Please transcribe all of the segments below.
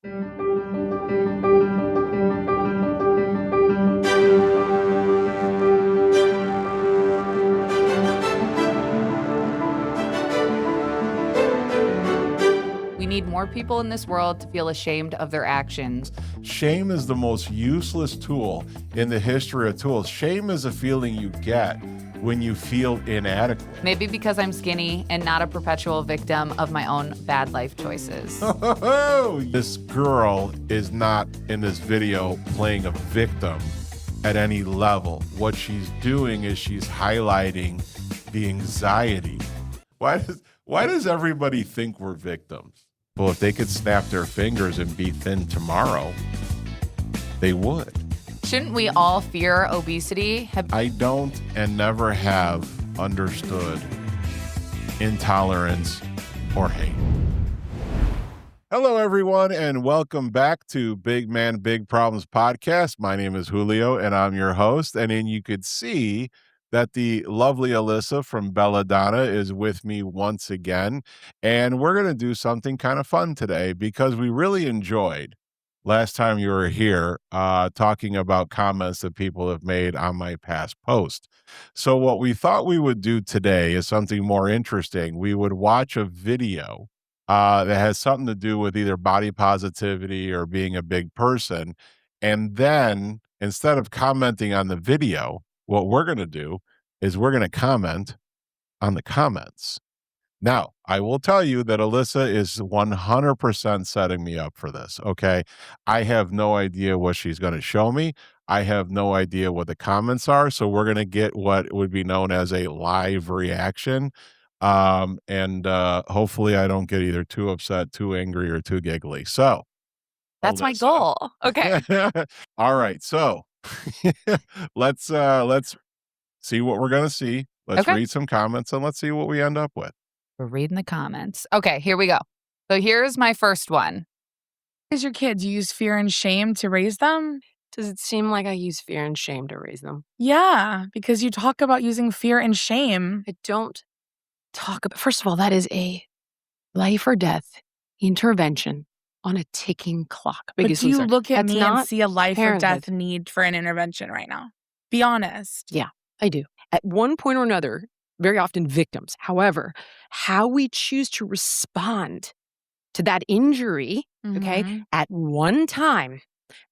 We need more people in this world to feel ashamed of their actions. Shame is the most useless tool in the history of tools. Shame is a feeling you get when you feel inadequate. Maybe because I'm skinny and not a perpetual victim of my own bad life choices. This girl is not in this video playing a victim at any level. What she's doing is she's highlighting the anxiety. Why does everybody think we're victims? Well, if they could snap their fingers and be thin tomorrow, they would. Shouldn't we all fear obesity? I don't and never have understood intolerance or hate. Hello, everyone, and welcome back to Big Man, Big Problems podcast. My name is Julio, and I'm your host. And then you could see that the lovely Alyssa from Belladonna is with me once again. And we're going to do something kind of fun today because we really enjoyed last time you were here talking about comments that people have made on my past post. So what we thought we would do today is something more interesting. We would watch a video that has something to do with either body positivity or being a big person. And then instead of commenting on the video, what we're going to do is we're going to comment on the comments. Now, I will tell you that Alyssa is 100% setting me up for this, okay? I have no idea what she's going to show me. I have no idea what the comments are, so we're going to get what would be known as a live reaction. Hopefully I don't get either too upset, too angry, or too giggly. So, That's Alyssa. my goal. Okay. All right, so let's see what we're going to see. Let's read some comments and let's see what we end up with. We're reading the comments. Okay, here we go. So here's my first one. As your kids, you use fear and shame to raise them? Does it seem like I use fear and shame to raise them? Yeah, because you talk about using fear and shame. I don't talk about, first of all, that is a life or death intervention on a ticking clock. But do you look at me and not see a life or death parenthood. need for an intervention right now? Be honest. Yeah, I do. At one point or another, very often victims. However, how we choose to respond to that injury, okay, at one time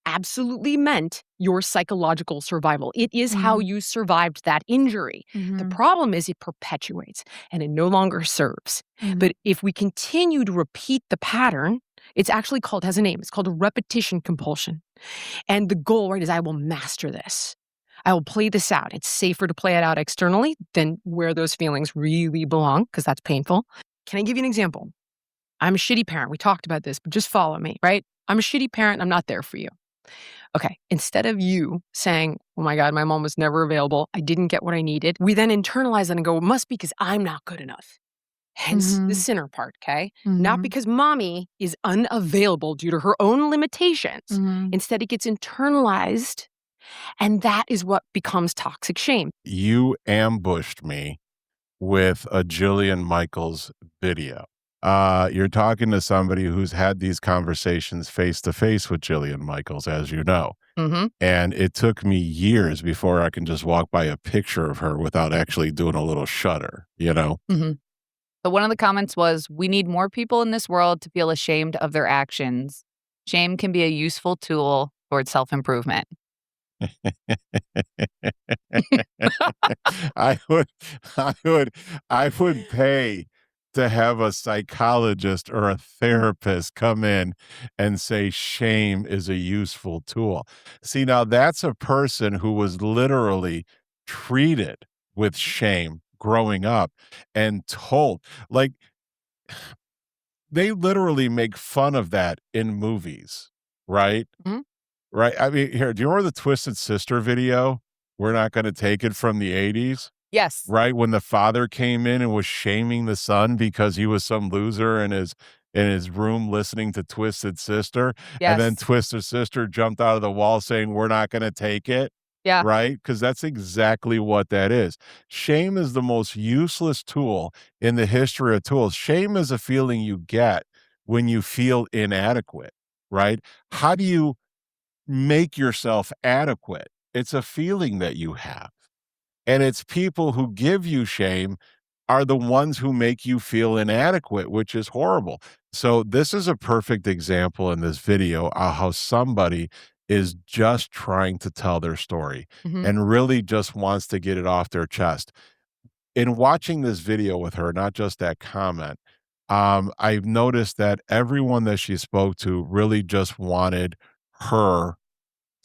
absolutely meant your psychological survival. It is how you survived that injury. The problem is it perpetuates and it no longer serves. But if we continue to repeat the pattern, it's actually called, has a name, it's called a repetition compulsion. And the goal, right, is I will master this. I will play this out. It's safer to play it out externally than where those feelings really belong, because that's painful. Can I give you an example? I'm a shitty parent. We talked about this, but just follow me, right? I'm a shitty parent. I'm not there for you. Okay. Instead of you saying, oh my God, my mom was never available. I didn't get what I needed. We then internalize that and go, it must be because I'm not good enough. Hence the sinner part, okay? Not because mommy is unavailable due to her own limitations. Instead, it gets internalized. And that is what becomes toxic shame. You ambushed me with a Jillian Michaels video. You're talking to somebody who's had these conversations face to face with Jillian Michaels, as you know. And it took me years before I can just walk by a picture of her without actually doing a little shudder, you know? So one of the comments was, we need more people in this world to feel ashamed of their actions. Shame can be a useful tool towards self-improvement. I would pay to have a psychologist or a therapist come in and say shame is a useful tool. See, now that's a person who was literally treated with shame growing up and told, like, they literally make fun of that in movies, right? Right. I mean, here, do you remember the Twisted Sister video? We're not going to take it from the 80s. Yes. Right. When the father came in and was shaming the son because he was some loser in his room listening to Twisted Sister. Yes. And then Twisted Sister jumped out of the wall saying, we're not going to take it. Yeah. Right. Because that's exactly what that is. Shame is the most useless tool in the history of tools. Shame is a feeling you get when you feel inadequate. right? How do you make yourself adequate? It's a feeling that you have. And it's people who give you shame are the ones who make you feel inadequate, which is horrible. So this is a perfect example in this video of how somebody is just trying to tell their story Mhm. and really just wants to get it off their chest. In watching this video with her, not just that comment, I've noticed that everyone that she spoke to really just wanted her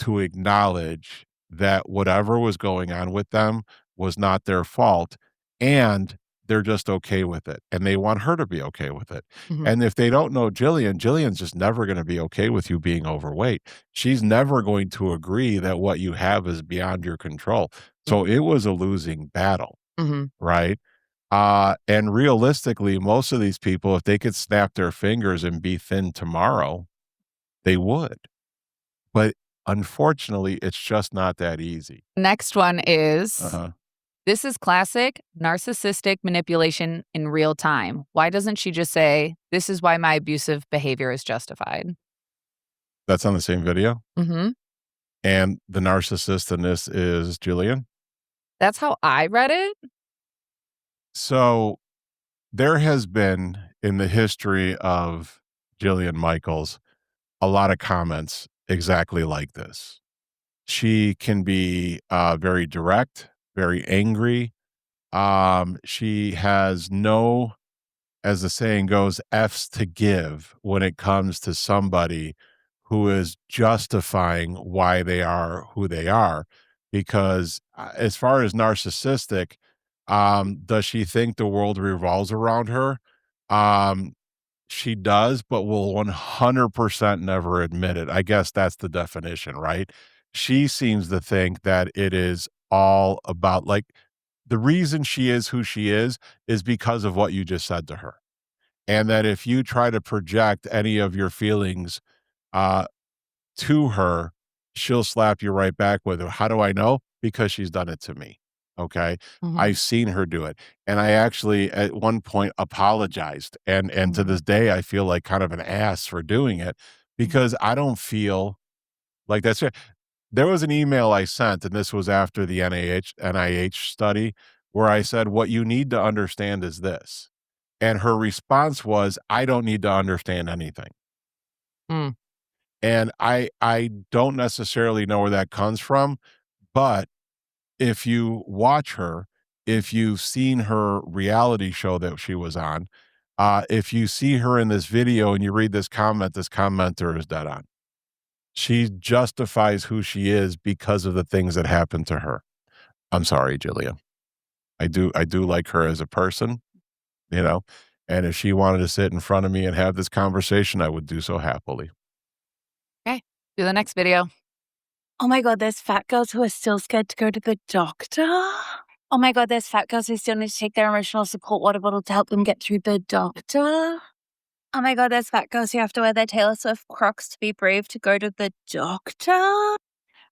to acknowledge that whatever was going on with them was not their fault, and they're just okay with it, and they want her to be okay with it. Mhm. And if they don't know Jillian's just never gonna be okay with you being overweight. She's never going to agree that what you have is beyond your control. So it was a losing battle, Mhm. right? And realistically, most of these people, if they could snap their fingers and be thin tomorrow, they would. But unfortunately, it's just not that easy. Next one is Uh-huh. this is classic narcissistic manipulation in real time. Why doesn't she just say, "This is why my abusive behavior is justified"? That's on the same video, Mhm. and the narcissist in this is Jillian. That's how I read it. So, there has been, in the history of Jillian Michaels, a lot of comments exactly like this. She can be, very direct, very angry. She has no, as the saying goes, F's to give when it comes to somebody who is justifying why they are who they are. Because as far as narcissistic, does she think the world revolves around her? Um, she does, but will 100% never admit it. I guess that's the definition, right? She seems to think that it is all about, like, the reason she is who she is because of what you just said to her. And that if you try to project any of your feelings uh, to her, she'll slap you right back with it. How do I know? Because she's done it to me. Okay. Mhm. I've seen her do it. And I actually at one point apologized. And to Mhm. this day I feel like kind of an ass for doing it Mhm. because I don't feel like that's it. There was an email I sent, and this was after the NIH study, where I said, "What you need to understand is this." And her response was, "I don't need to understand anything." Mm. And I don't necessarily know where that comes from, but if you watch her, if you've seen her reality show that she was on, if you see her in this video and you read this comment, this commenter is dead on. She justifies who she is because of the things that happened to her. I'm sorry, Julia. I do like her as a person, you know, and if she wanted to sit in front of me and have this conversation, I would do so happily. Okay. Do the next video. Oh my God, there's fat girls who are still scared to go to the doctor. Oh my God, there's fat girls who still need to take their emotional support water bottle to help them get through the doctor. Oh my God, there's fat girls who have to wear their Taylor Swift Crocs to be brave to go to the doctor.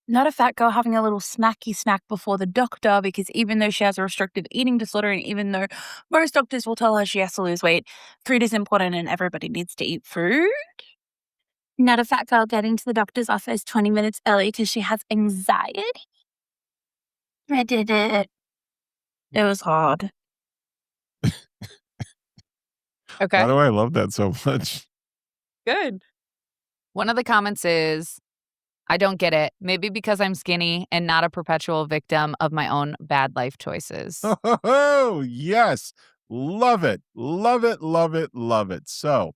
Not a fat girl having a little snacky snack before the doctor because even though she has a restrictive eating disorder and even though most doctors will tell her she has to lose weight, food is important and everybody needs to eat food. Not a fat girl getting to the doctor's office 20 minutes early because she has anxiety. I did it. It was hard. Okay. Why do I love that so much? Good. One of the comments is, "I don't get it. Maybe because I'm skinny and not a perpetual victim of my own bad life choices." Oh, yes. Love it. Love it. Love it. Love it. So,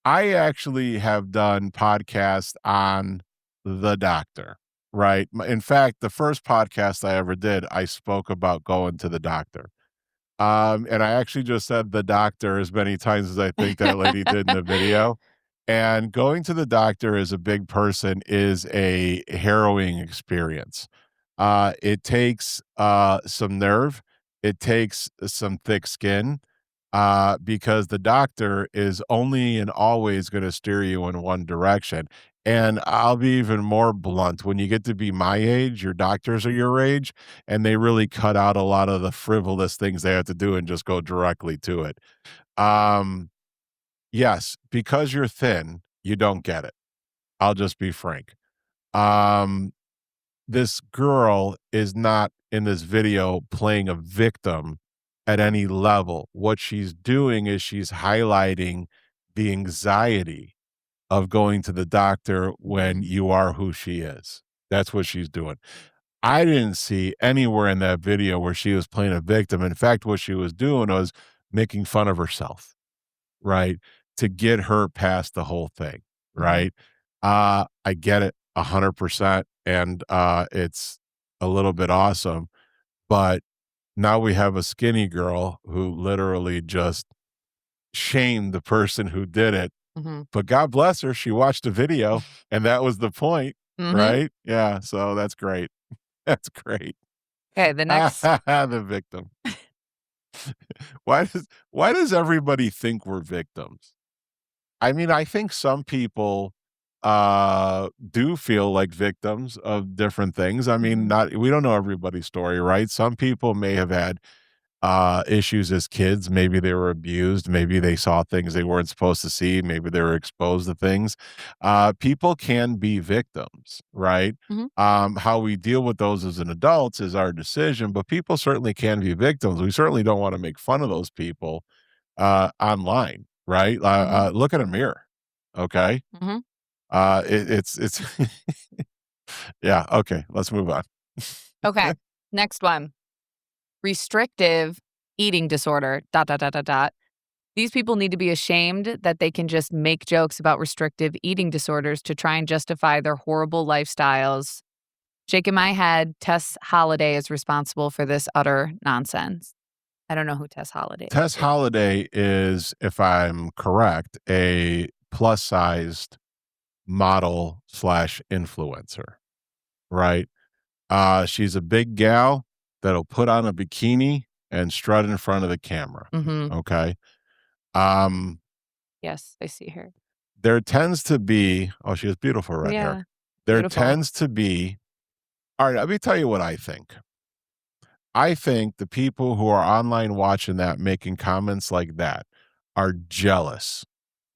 I actually have done podcasts on the doctor, right? In fact, the first podcast I ever did, I spoke about going to the doctor. And I actually just said the doctor as many times as I think that lady did in the video. And going to the doctor as a big person is a harrowing experience. It takes some nerve, it takes some thick skin, because the doctor is only and always going to steer you in one direction. And I'll be even more blunt. When you get to be my age, your doctors are your age, and they really cut out a lot of the frivolous things they have to do and just go directly to it. Um, yes, because you're thin, you don't get it. I'll just be frank. This girl is not in this video playing a victim at any level. What she's doing is she's highlighting the anxiety of going to the doctor when you are who she is. That's what she's doing. I didn't see anywhere in that video where she was playing a victim. In fact, what she was doing was making fun of herself, right? To get her past the whole thing, right? I get it 100%. And it's a little bit awesome. But now we have a skinny girl who literally just shamed the person who did it. But God bless her, she watched the video, and that was the point, right? Yeah, so that's great. That's great. Okay, the next The victim. Why does everybody think we're victims? I mean, I think some people do feel like victims of different things. I mean, we don't know everybody's story, right? Some people may have had issues as kids. Maybe they were abused. Maybe they saw things they weren't supposed to see. Maybe they were exposed to things. People can be victims, right? How we deal with those as an adults is our decision, but people certainly can be victims. We certainly don't want to make fun of those people online, right? Look at a mirror, okay? It's yeah, okay, let's move on. Okay, next one. Restrictive eating disorder, ... These people need to be ashamed that they can just make jokes about restrictive eating disorders to try and justify their horrible lifestyles. Shaking my head, Tess Holliday is responsible for this utter nonsense. I don't know who Tess Holliday is. Tess Holliday is, if I'm correct, a plus-sized model / influencer, right? She's a big gal that'll put on a bikini and strut in front of the camera. Okay. Yes, I see her. There tends to be, oh, she has beautiful red hair. There beautiful. tends to be, all right, let me tell you what I think. I think the people who are online watching that, making comments like that, are jealous.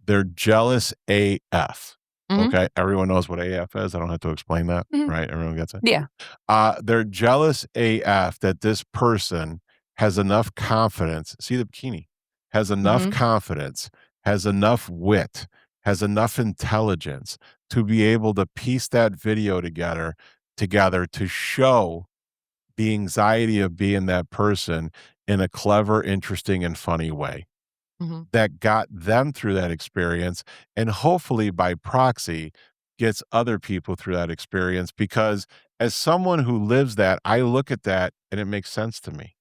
They're jealous AF. Okay. Everyone knows what AF is. I don't have to explain that, right? Everyone gets it. Yeah. They're jealous AF that this person has enough confidence. See the bikini, has enough confidence, has enough wit, has enough intelligence to be able to piece that video together to show the anxiety of being that person in a clever, interesting, and funny way that got them through that experience, and hopefully by proxy gets other people through that experience. Because as someone who lives that, I look at that and it makes sense to me.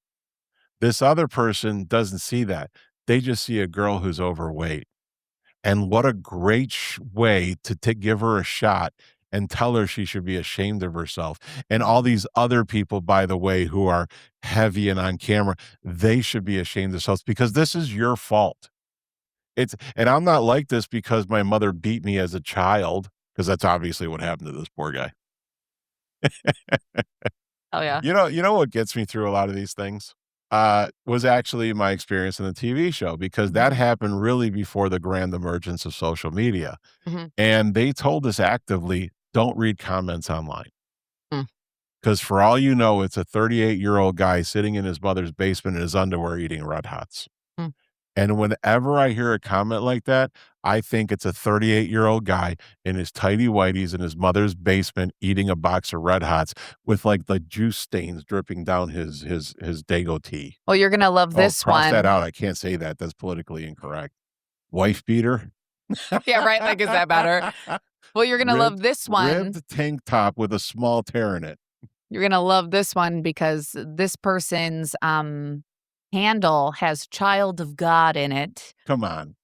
This other person doesn't see that. They just see a girl who's overweight. And what a great way to give her a shot and tell her she should be ashamed of herself. And all these other people, by the way, who are heavy and on camera, they should be ashamed of themselves because this is your fault. And I'm not like this because my mother beat me as a child, because that's obviously what happened to this poor guy. Oh yeah. You know what gets me through a lot of these things? Was actually my experience in the TV show, because that happened really before the grand emergence of social media. And they told us actively, don't read comments online. Because for all you know, it's a 38-year-old guy sitting in his mother's basement in his underwear eating Red Hots. And whenever I hear a comment like that, I think it's a 38-year-old guy in his tighty whities in his mother's basement eating a box of Red Hots with like the juice stains dripping down his Dago tea. Well, you're gonna love this cross one. that out. I can't say that. That's politically incorrect. Wife beater. Yeah, right. Like, is that better? Well, you're gonna love this one. Ribbed tank top with a small tear in it. You're gonna love this one because this person's handle has "Child of God" in it. Come on.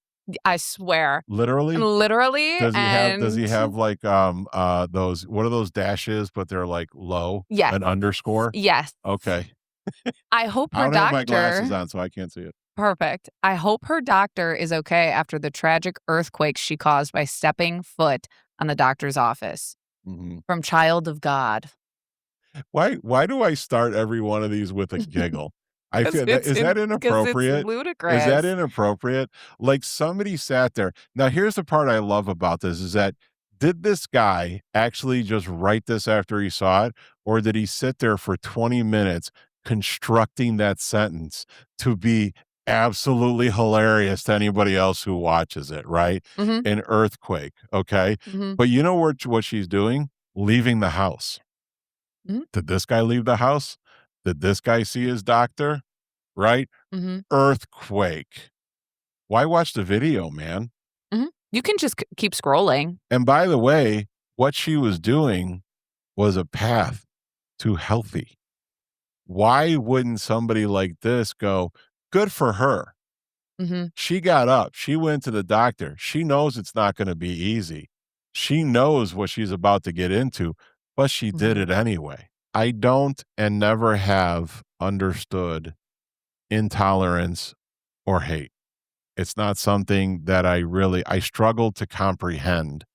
I swear. Literally? Literally. Does he have like those, what are those dashes, but they're like low? Yes. An underscore? Yes. Okay. I hope her I don't doctor. have my glasses on, so I can't see it. Perfect. I hope her doctor is okay after the tragic earthquake she caused by stepping foot on the doctor's office. From Child of God. Why do I start every one of these with a giggle? I feel is that inappropriate? It's ludicrous. Is that inappropriate? Like somebody sat there. Now, here's the part I love about this is that did this guy actually just write this after he saw it, or did he sit there for 20 minutes constructing that sentence to be absolutely hilarious to anybody else who watches it, right? Mhm. An earthquake, okay? Mhm. But you know what she's doing? Leaving the house. Mhm. Did this guy leave the house? Did this guy see his doctor? Right? Mhm. Earthquake. Why watch the video, man? Mhm. You can just keep scrolling. And by the way, what she was doing was a path to healthy. Why wouldn't somebody like this go, good for her? Mhm. She got up. She went to the doctor. She knows it's not going to be easy. She knows what she's about to get into, but she did Mhm. it anyway. I don't and never have understood intolerance or hate. It's not something that I struggle to comprehend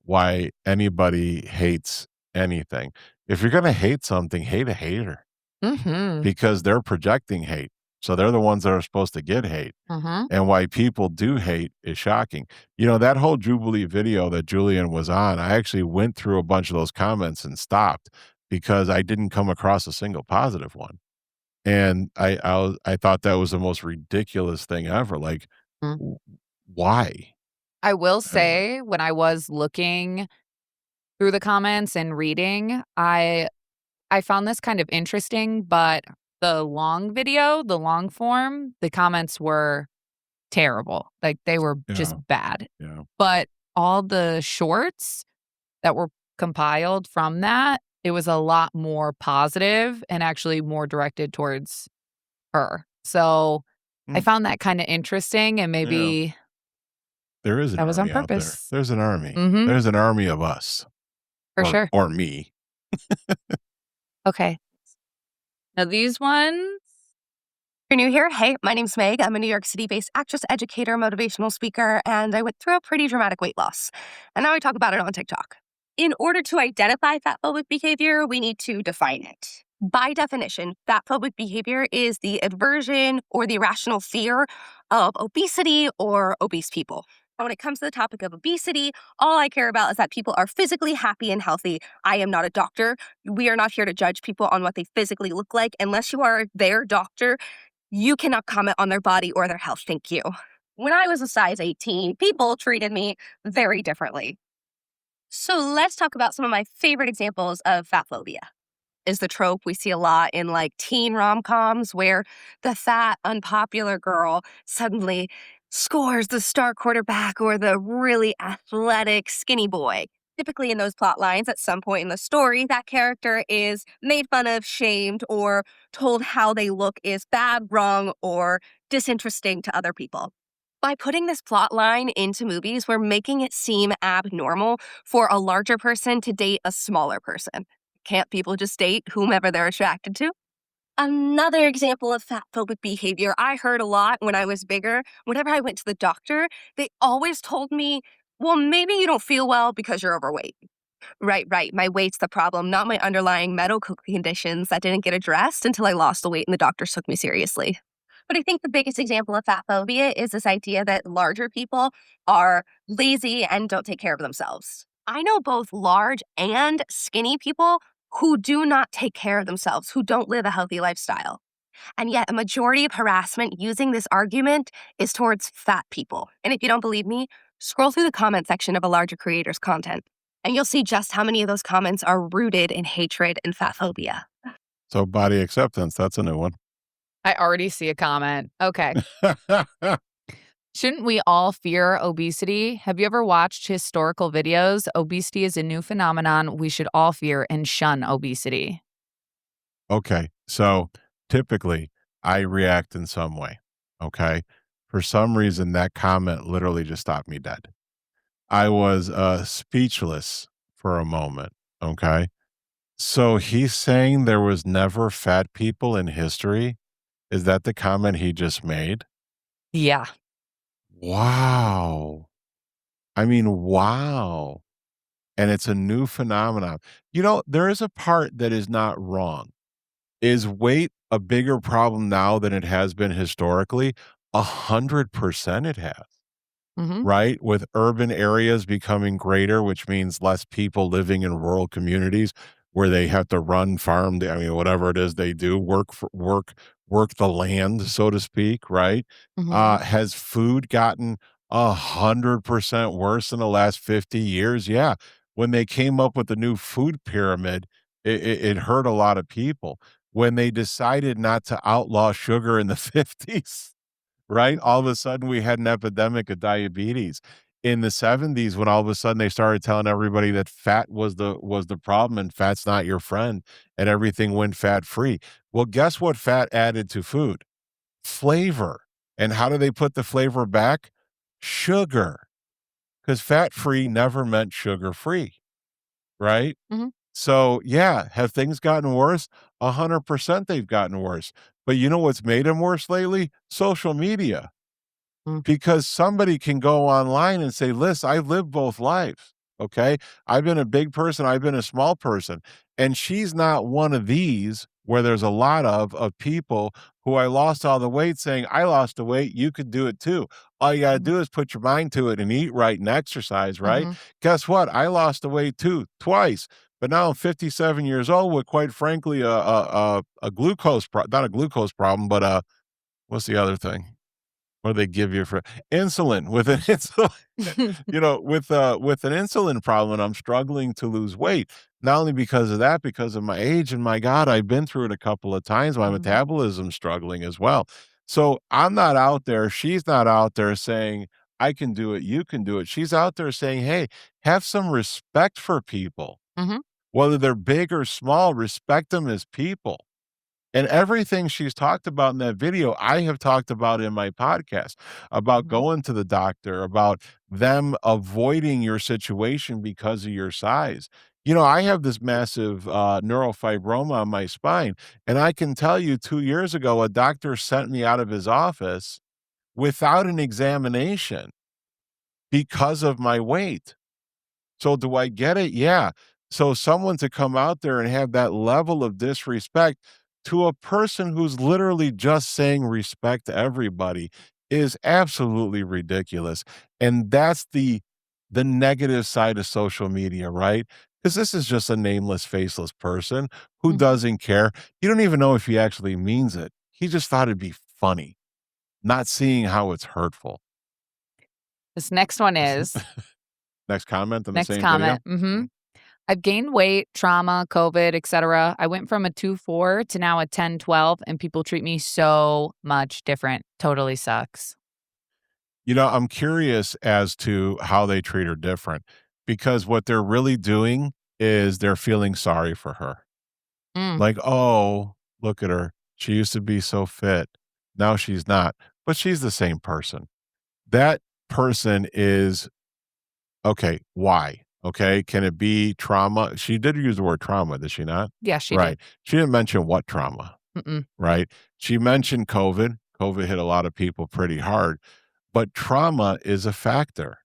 why anybody hates anything. If you're going to hate something, hate a hater Mhm. because they're projecting hate. So they're the ones that are supposed to get hate. Mhm. And why people do hate is shocking. You know, that whole Jubilee video that Julian was on, I actually went through a bunch of those comments and stopped because I didn't come across a single positive one. And I thought that was the most ridiculous thing ever. Like, Mm. why? I will Uh, say when I was looking through the comments and reading, I found this kind of interesting, but the long video, the long form, the comments were terrible. Like, they were just yeah, bad. yeah. But all the shorts that were compiled from that, it was a lot more positive and actually more directed towards her. So, I Mm, found that kinda interesting and yeah. maybe There is an that was on army out there. purpose. There's an army. Mhm. There's an army of us For sure. or me. Okay. Now these ones If you're new here, hey, my name's Meg. I'm a New York City based actress, educator, motivational speaker, and I went through a pretty dramatic weight loss. And now I talk about it on TikTok. In order to identify fat phobic behavior, we need to define it. By definition, fat phobic behavior is the aversion or the irrational fear of obesity or obese people. When it comes to the topic of obesity, all I care about is that people are physically happy and healthy. I am not a doctor. We are not here to judge people on what they physically look like. Unless you are their doctor, you cannot comment on their body or their health. Thank you. When I was a size 18, people treated me very differently. So let's talk about some of my favorite examples of fat phobia. Is the trope we see a lot in like teen rom-coms where the fat, unpopular girl suddenly scores the star quarterback or the really athletic, skinny boy. Typically, in those plot lines, at some point in the story, that character is made fun of, shamed, or told how they look is bad, wrong, or disinteresting to other people. By putting this plot line into movies, we're making it seem abnormal for a larger person to date a smaller person. Can't people just date whomever they're attracted to? Another example of fat phobic behavior I heard a lot when I was bigger. Whenever I went to the doctor, they always told me, well, maybe you don't feel well because you're overweight. Right. My weight's the problem, not my underlying medical conditions that didn't get addressed until I lost the weight and the doctors took me seriously. But I think the biggest example of fat phobia is this idea that larger people are lazy and don't take care of themselves. I know both large and skinny people who do not take care of themselves, who don't live a healthy lifestyle. And yet, a majority of harassment using this argument is towards fat people. And if you don't believe me, scroll through the comment section of a larger creator's content, and you'll see just how many of those comments are rooted in hatred and fat phobia. So body acceptance, that's a new one. I already see a comment. Okay. Shouldn't we all fear obesity? Have you ever watched historical videos? Obesity is a new phenomenon. We should all fear and shun obesity. Okay. So typically I react in some way. Okay. For some reason, that comment literally just stopped me dead. I was speechless for a moment. Okay. So he's saying there was never fat people in history. Is that the comment he just made? Yeah. Wow. I mean, wow. And it's a new phenomenon. You know, there is a part that is not wrong. Is weight a bigger problem now than it has been historically? 100% it has. Mhm. right? With urban areas becoming greater, which means less people living in rural communities where they have to run farm, I mean, whatever it is they do, work the land, so to speak, right? Mhm. Has food gotten 100% worse in the last 50 years? Yeah. When they came up with the new food pyramid, it hurt a lot of people. When they decided not to outlaw sugar in the 50s, right? All of a sudden, we had an epidemic of diabetes. In the 70s, when all of a sudden they started telling everybody that fat was the problem and fat's not your friend and everything went fat free. Well, guess what fat added to food? Flavor. And how do they put the flavor back? Sugar. Because fat free never meant sugar free, right? Mhm. So, yeah, have things gotten worse? 100% they've gotten worse. But you know what's made them worse lately? Social media. Mm. Because somebody can go online and say, "Listen, I've lived both lives, okay? I've been a big person, I've been a small person." And she's not one of these where there's a lot of people who I lost all the weight saying, "I lost the weight, you could do it too." All you gotta Mhm. do is put your mind to it and eat right and exercise, right? Mhm. Guess what? I lost the weight too, twice. But now I'm 57 years old with, quite frankly, a glucose not a glucose problem, but, what's the other thing? What do they give you for insulin? With an insulin, with an insulin problem, and I'm struggling to lose weight. Not only because of that, because of my age, and my God, I've been through it a couple of times. My Mhm. metabolism's struggling as well. So I'm not out there, she's not out there saying, "I can do it, you can do it." She's out there saying, "Hey, have some respect for people. Mhm. Whether they're big or small, respect them as people." And everything she's talked about in that video, I have talked about in my podcast about Mhm. going to the doctor, about them avoiding your situation because of your size. I have this massive neurofibroma on my spine. And I can tell you 2 years ago, a doctor sent me out of his office without an examination because of my weight. So do I get it? Yeah. So someone to come out there and have that level of disrespect to a person who's literally just saying respect to everybody is absolutely ridiculous. And that's the negative side of social media, right? Because this is just a nameless, faceless person who Mhm. doesn't care. You don't even know if he actually means it. He just thought it'd be funny, not seeing how it's hurtful. This next one is Next comment on the next same video. comment. I've gained weight, trauma, COVID, etc. I went from a 2'4" to now a 10'12", and people treat me so much different. Totally sucks. I'm curious as to how they treat her different because what they're really doing is they're feeling sorry for her. Mm. Like, "Oh, look at her. She used to be so fit. Now she's not." But she's the same person. That person is okay, why? Okay, can it be trauma? She did use the word trauma, did she not? Yeah, she did. Right. She didn't mention what trauma, Mm-mm. right? She mentioned COVID. COVID hit a lot of people pretty hard, but trauma is a factor.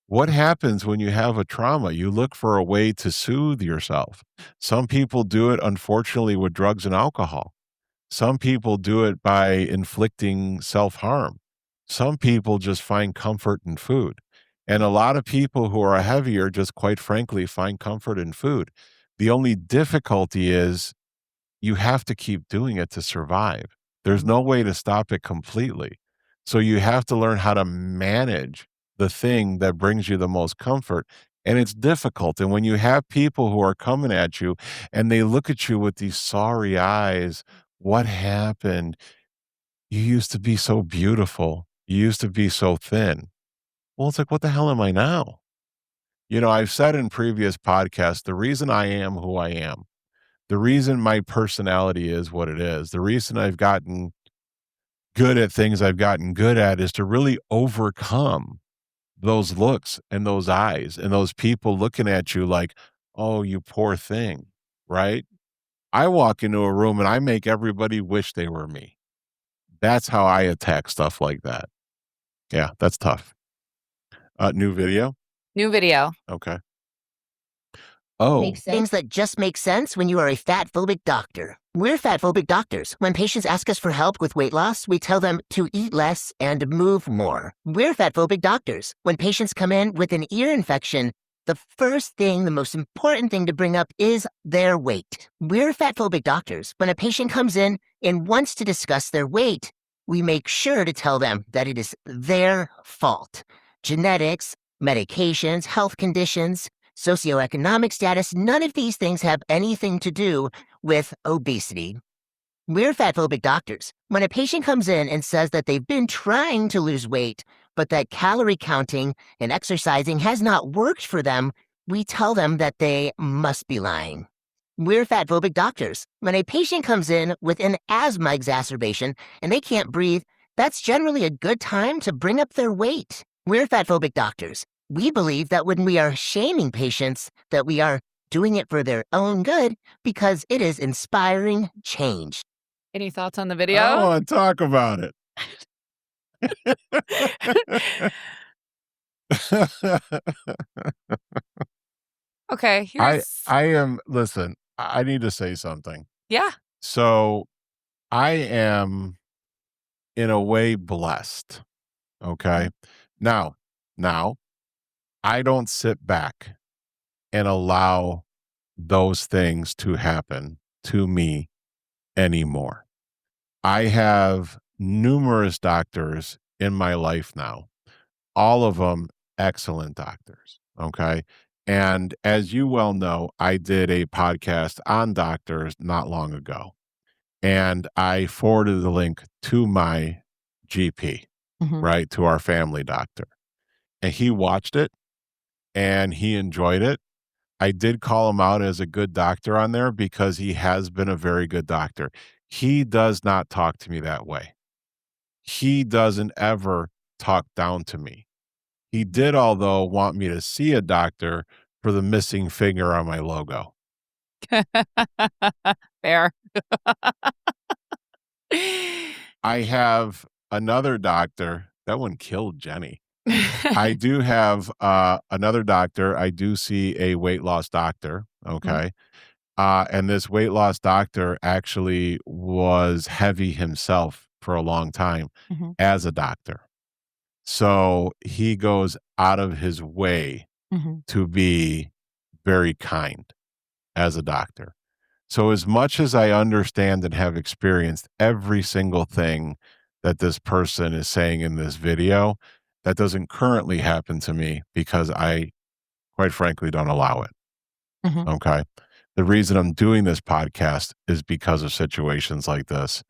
What happens when you have a trauma? You look for a way to soothe yourself. Some people do it, unfortunately, with drugs and alcohol. Some people do it by inflicting self harm. Some people just find comfort in food. And a lot of people who are heavier just quite frankly find comfort in food. The only difficulty is you have to keep doing it to survive. There's Mhm. no way to stop it completely. So you have to learn how to manage the thing that brings you the most comfort. And it's difficult. And when you have people who are coming at you and they look at you with these sorry eyes, what happened? You used to be so beautiful. You used to be so thin. Well, it's like, what the hell am I now? I've said in previous podcasts, the reason I am who I am, the reason my personality is what it is, the reason I've gotten good at things I've gotten good at is to really overcome those looks and those eyes and those people looking at you like, "Oh, you poor thing," right? I walk into a room and I make everybody wish they were me. That's how I attack stuff like that. Yeah, that's tough. New video? New video. Okay. Oh, Things that just make sense when you are a fatphobic doctor. We're fatphobic doctors. When patients ask us for help with weight loss, we tell them to eat less and move more. We're fatphobic doctors. When patients come in with an ear infection, the first thing, the most important thing to bring up is their weight. We're fatphobic doctors. When a patient comes in and wants to discuss their weight, we make sure to tell them that it is their fault. Genetics, medications, health conditions, socioeconomic status, none of these things have anything to do with obesity. We're fatphobic doctors. When a patient comes in and says that they've been trying to lose weight, but that calorie counting and exercising has not worked for them, we tell them that they must be lying. We're fatphobic doctors. When a patient comes in with an asthma exacerbation and they can't breathe, that's generally a good time to bring up their weight. We're fatphobic doctors. We believe that when we are shaming patients, that we are doing it for their own good because it is inspiring change. Any thoughts on the I video? want to talk about it. Okay, here's Listen, I need to say something. yeah. So I am in a way blessed. Okay. Now, I don't sit back and allow those things to happen to me anymore. I have numerous doctors in my life now, all of them excellent doctors. Okay. And as you well know, I did a podcast on doctors not long ago, and I forwarded the link to my GP, right, to our family doctor. And he watched it and he enjoyed it. I did call him out as a good doctor on there because he has been a very good doctor. He does not talk to me that way. He doesn't ever talk down to me. He did, although, want me to see a doctor for the missing finger on my logo. Fair. I have another doctor. That one killed Jenny. I do have another doctor. I do see a weight loss doctor. Okay. And this weight loss doctor actually was heavy himself for a long time as a doctor. So he goes out of his way to be very kind as a doctor. So as much as I understand and have experienced every single thing that this person is saying in this video, that doesn't currently happen to me because I, quite frankly, don't allow it. Okay. The reason I'm doing this podcast is because of situations like this,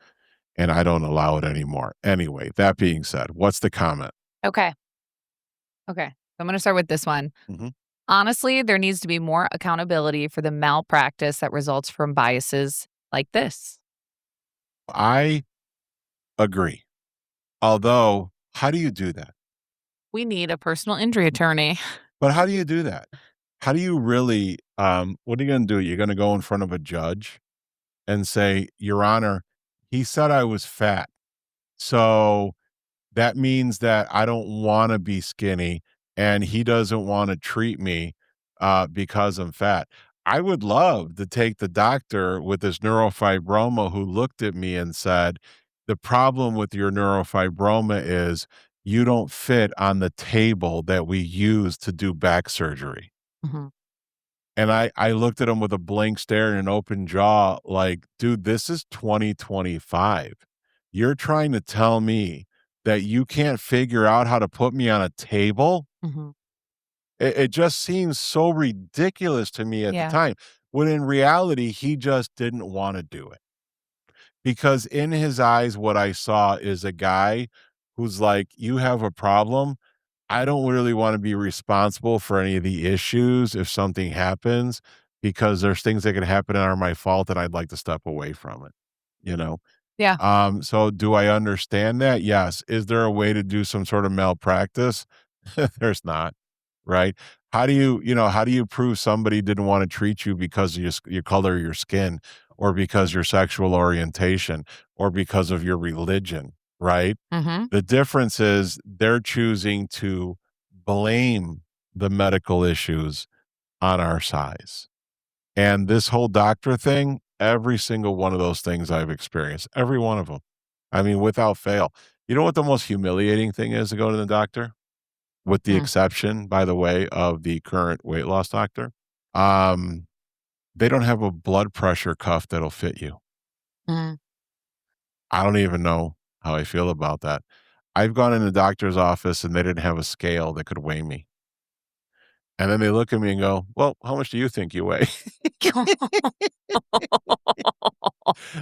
and I don't allow it anymore. Anyway, that being said, what's the comment? Okay. I'm going to start with this one. Honestly, there needs to be more accountability for the malpractice that results from biases like this. I agree. Although, how do you do that? We need a personal injury attorney. But how do you do that? How do you really, what are you going to do? You're going to go in front of a judge and say, Your Honor, he said I was fat. So that means that I don't want to be skinny and he doesn't want to treat me because I'm fat. I would love to take the doctor with this neurofibroma who looked at me and said, the problem with your neurofibroma is you don't fit on the table that we use to do back surgery. And I looked at him with a blank stare and an open jaw like, dude, this is 2025. You're trying to tell me that you can't figure out how to put me on a table? It just seems so ridiculous to me at the time, when in reality, he just didn't want to do it. Because in his eyes, what I saw is a guy who's like, you have a problem. I don't really want to be responsible for any of the issues if something happens, because there's things that can happen that are my fault and I'd like to step away from it, you know? Yeah. So do I understand that? Yes. Is there a way to do some sort of malpractice? There's not, right? How do you prove somebody didn't want to treat you because of your color of your skin, or because your sexual orientation, or because of your religion, right? The difference is they're choosing to blame the medical issues on our size. And this whole doctor thing, every single one of those things I've experienced, every one of them. I mean, without fail. You know what the most humiliating thing is to go to the doctor? With the Hmm. exception, by the way, of the current weight loss doctor. Um, they don't have a blood pressure cuff that'll fit you. Mm. I don't even know how I feel about that. I've gone in the doctor's office and they didn't have a scale that could weigh me. And then they look at me and go, "Well, how much do you think you weigh?"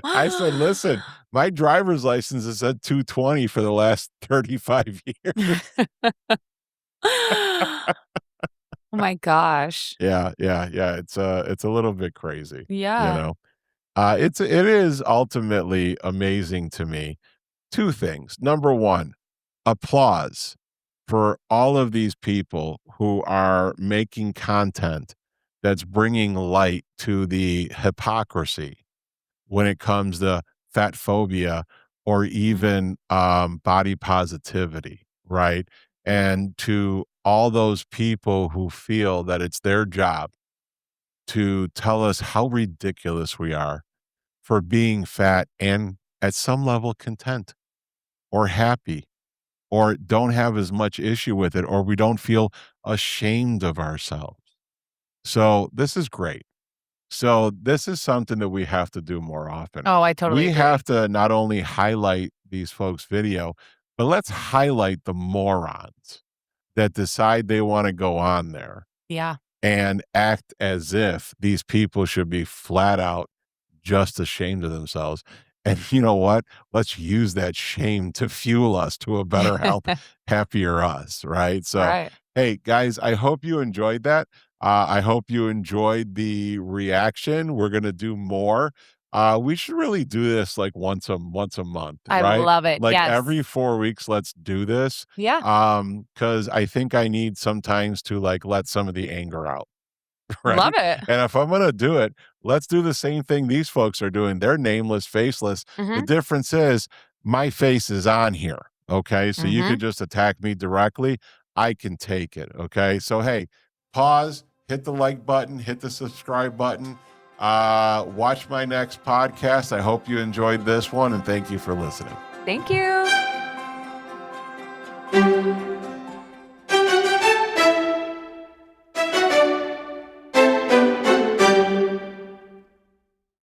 I said, "Listen, my driver's license has said 220 for the last 35 years." Oh my gosh. Yeah, yeah, yeah. It's a little bit crazy, you Yeah. know. It is ultimately amazing to me. Two things. Number one, applause for all of these people who are making content that's bringing light to the hypocrisy when it comes to fat phobia or even body positivity, right? And to all those people who feel that it's their job to tell us how ridiculous we are for being fat and at some level content or happy or don't have as much issue with it or we don't feel ashamed of ourselves. So this is great. So this is something that we have to do more often. Oh, I totally We agree. have to not only highlight these folks' video, but let's highlight the morons that decide they want to go on there Yeah. and act as if these people should be flat out just ashamed of themselves. And you know what? Let's use that shame to fuel us to a better health, happier us, right? So, Right. hey, guys, I hope you enjoyed that. I hope you enjoyed the reaction. We're gonna do more. We should really do this like once a month, I right? love it. Like Yes. every 4 weeks, let's do this. Yeah. Because I think I need sometimes to like let some of the anger out. Love Right? it. And if I'm gonna do it, let's do the same thing these folks are doing. They're nameless, faceless. The Mhm. difference is my face is on here. Okay. So you could Mhm. just attack me directly. I can take it. Okay. So hey, pause, hit the like button, hit the subscribe button. Watch my next podcast. I hope you enjoyed this one and thank you for listening. Thank you.